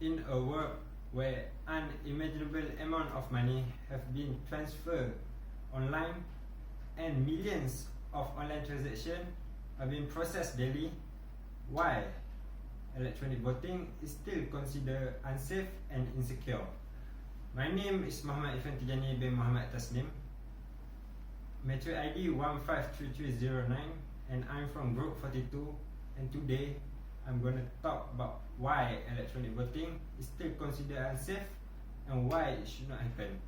In a world where unimaginable amount of money have been transferred online and millions of online transactions are being processed daily, why electronic voting is still considered unsafe and insecure? My name is Mohammad Irfan Tijanie bin Mohammad Tasnim, Metro ID 153309, and I'm from Group 42, and today I'm going to talk about why electronic voting is still considered unsafe and why it should not happen.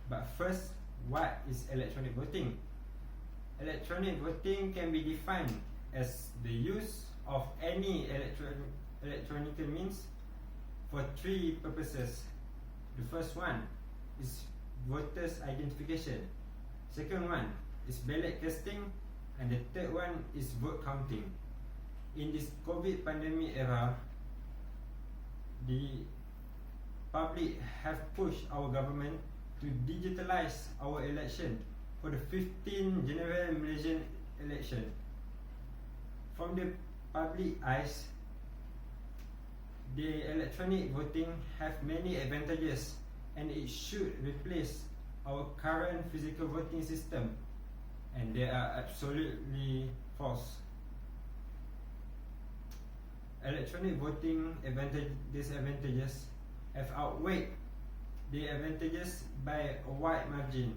But first, what is electronic voting? Electronic voting can be defined as the use of any electronic means for three purposes. The first one is voters identification. Second one is ballot casting, and the third one is vote counting. In this COVID pandemic era, the public have pushed our government to digitalize our election for the 15 General Malaysian election. From the public eyes, the electronic voting have many advantages, and it should replace our current physical voting system, and they are absolutely false. Electronic voting disadvantages have outweighed the advantages by a wide margin,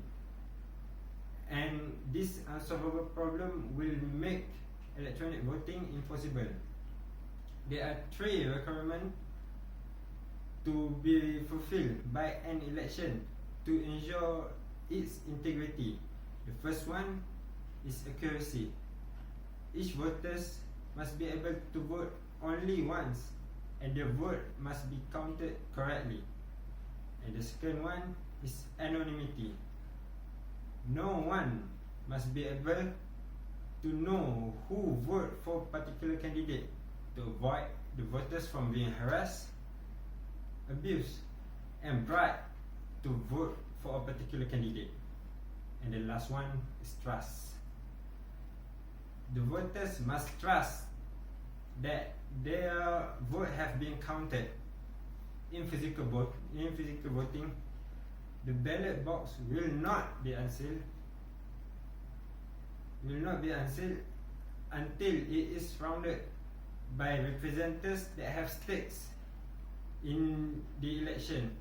and this unsolvable problem will make electronic voting impossible. There are three requirements to be fulfilled by an election to ensure its integrity. The first one is accuracy. Each voter must be able to vote only once, and the vote must be counted correctly. And the second one is anonymity. No one must be able to know who voted for a particular candidate, to avoid the voters from being harassed, abused, and bribed to vote for a particular candidate. And the last one is trust. The voters must trust that their vote have been counted. In physical voting, the ballot box will not be unsealed until it is rounded by representatives that have stakes in the election,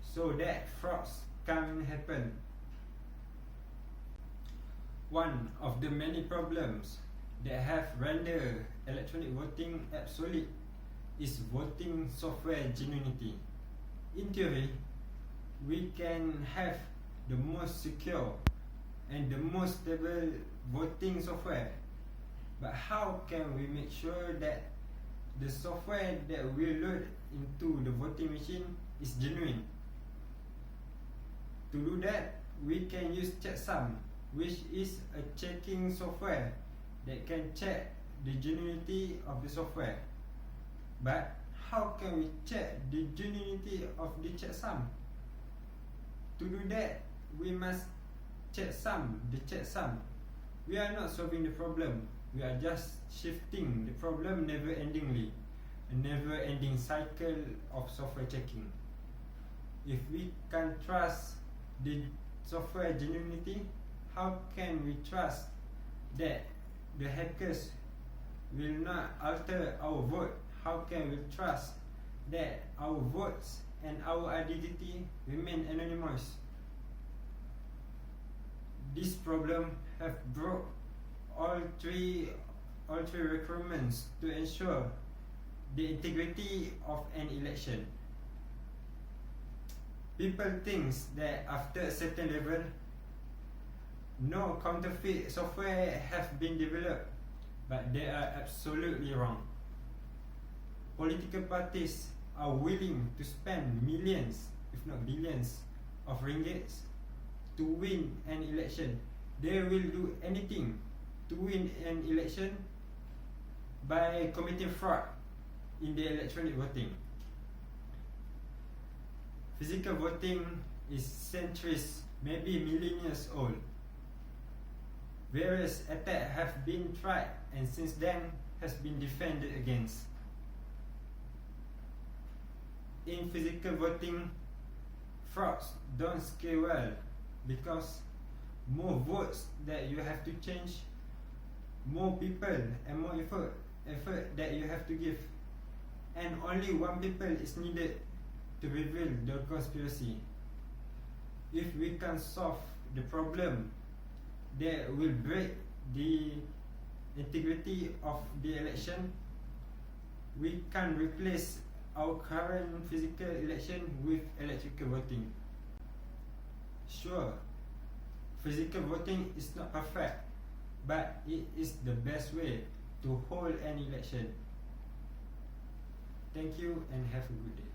so that frauds can't happen. One of the many problems that have rendered electronic voting obsolete is voting software genuinity. In theory, we can have the most secure and the most stable voting software, but how can we make sure that the software that we load into the voting machine is genuine? To do that, we can use checksum, which is a checking software that can check the genuinity of the software. But how can we check the genuinity of the checksum? To do that, we must checksum the checksum. We are not solving the problem, we are just shifting the problem never-endingly, a never-ending cycle of software checking. If we can't trust the software genuinity, how can we trust that the hackers will not alter our vote? How can we trust that our votes and our identity remain anonymous? This problem have brought all three requirements to ensure the integrity of an election. People think that after a certain level, no counterfeit software have been developed, but they are absolutely wrong. Political parties are willing to spend millions, if not billions, of ringgits to win an election. They will do anything to win an election by committing fraud in the electronic voting. Physical voting is centuries, maybe millennia old. Various attacks have been tried and since then has been defended against. in physical voting, frauds don't scale well, because more votes that you have to change, more people and more effort that you have to give, and only one people is needed to reveal the conspiracy. If we can solve the problem that will break the integrity of the election, we can replace our current physical election with electrical voting. Sure, physical voting is not perfect, but it is the best way to hold an election. Thank you and have a good day.